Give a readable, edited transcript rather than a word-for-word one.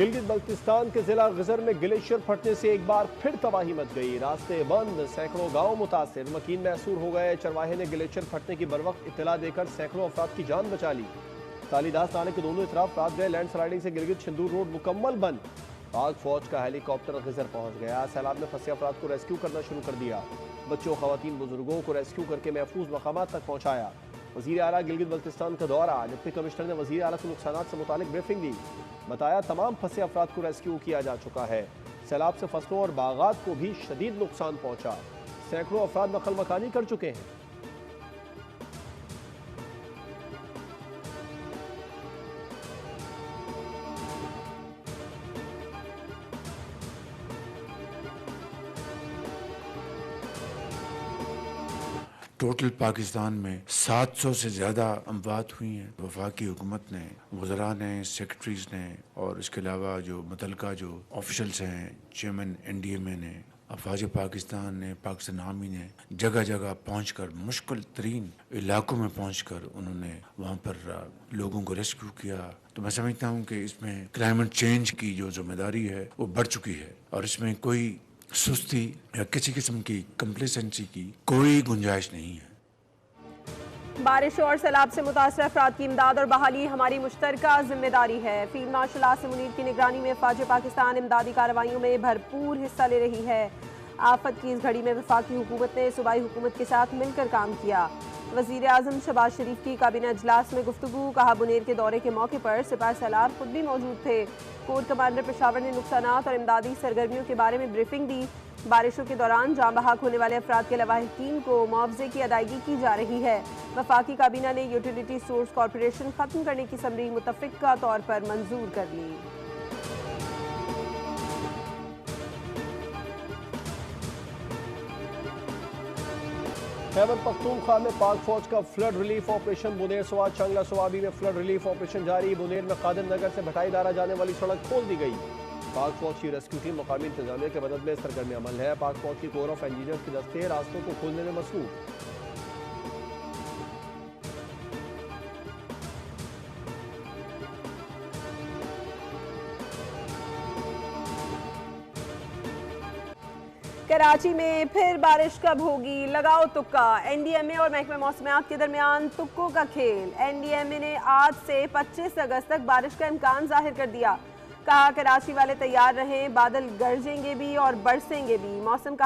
गिलगित बल्तिस्तान के जिला गजर में ग्लेशियर फटने से एक बार फिर तबाही मच गई। रास्ते बंद, सैकड़ों गांव मुतासिर, मकीन महसूर हो गए। चरवाहे ने ग्लेशियर फटने की बरवक्त इत्तला देकर सैकड़ों अफराद की जान बचा ली। तालीदास नाले के दोनों तरफ रात गए लैंडस्लाइडिंग से गिलगित छिंदूर रोड मुकम्मल बंद। पाक फौज का हेलीकॉप्टर गजर पहुंच गया। सैलाब ने फंसे अफराद को रेस्क्यू करना शुरू कर दिया। बच्चों, खवातीन, बुजुर्गों को रेस्क्यू करके महफूज मकामात तक पहुंचाया। वजीर आला गिलगित बल्तिस्तान का दौरा। डिप्टी कमिश्नर ने वजीर आला को नुकसानात से मुतालिक ब्रीफिंग दी। बताया तमाम फंसे अफराद को रेस्क्यू किया जा चुका है। सैलाब से फसलों और बागात को भी शदीद नुकसान पहुंचा। सैकड़ों अफराद नकल मकानी कर चुके हैं। टोटल पाकिस्तान में 700 से ज़्यादा अमवात हुई हैं। वफाकी हुकूमत ने, वज़रा ने, सेक्रेटरीज ने और इसके अलावा जो मुतलका जो ऑफिशल्स हैं, चेयरमैन NDMA ने, अफवाज पाकिस्तान ने, पाकिस्तान आर्मी ने जगह जगह पहुंचकर मुश्किल तरीन इलाकों में पहुंचकर उन्होंने वहाँ पर लोगों को रेस्क्यू किया। तो मैं समझता हूँ कि इसमें क्लाइमेट चेंज की जो जिम्मेदारी है वो बढ़ चुकी है और इसमें कोई सुस्ती या किसी किस्म की कंप्लेसेंसी की कोई गुंजाइश नहीं है। बारिश और सैलाब से मुतासर अफराद की इमदाद और बहाली हमारी मुश्तरका जिम्मेदारी है। फील्ड मार्शल आसिम मुनीर की निगरानी में फौज पाकिस्तान इमदादी कार्रवाइयों में भरपूर हिस्सा ले रही है। आफत की इस घड़ी में वफाकी हुकूमत ने सूबाई हुकूमत के साथ मिलकर काम किया। वज़ीर आज़म शहबाज शरीफ की काबीना इजलास में गुफ्तगू। कहा बुनेर के दौरे के मौके पर सिपाही सलार खुद भी मौजूद थे। कोर कमांडर पेशावर ने नुकसानात और इमदादी सरगर्मियों के बारे में ब्रीफिंग दी। बारिशों के दौरान जाँ बहक होने वाले अफराद के लवाहिकीन को मुआवजे की अदायगी की जा रही है। वफाकी काबीना ने यूटिलिटी सोर्स कॉरपोरेशन खत्म करने की समरी मुतफ़िक़ा तौर पर मंजूर कर ली। खैबर पख्तूनख्वा में पाक फौज का फ्लड रिलीफ ऑपरेशन। बुनेर सवाब चंगला सवाबी में फ्लड रिलीफ ऑपरेशन जारी। बुनेर में कादिर नगर से भटाई दारा जाने वाली सड़क खोल दी गई। पाक फौज की रेस्क्यू टीम मकामी इंतजामिया के मदद में सरगर्म अमल है। पाक फौज की कोर ऑफ इंजीनियर्स के दस्ते रास्तों को खोलने में मसरूफ। कराची में फिर बारिश कब होगी, लगाओ तुक्का। NDMA और महकमा मौसमियात के दरमियान तुक्कों का खेल। NDMA ने आज से 25 अगस्त तक बारिश का इम्कान जाहिर कर दिया। कहा कराची वाले तैयार रहें, बादल गरजेंगे भी और बरसेंगे भी। मौसम का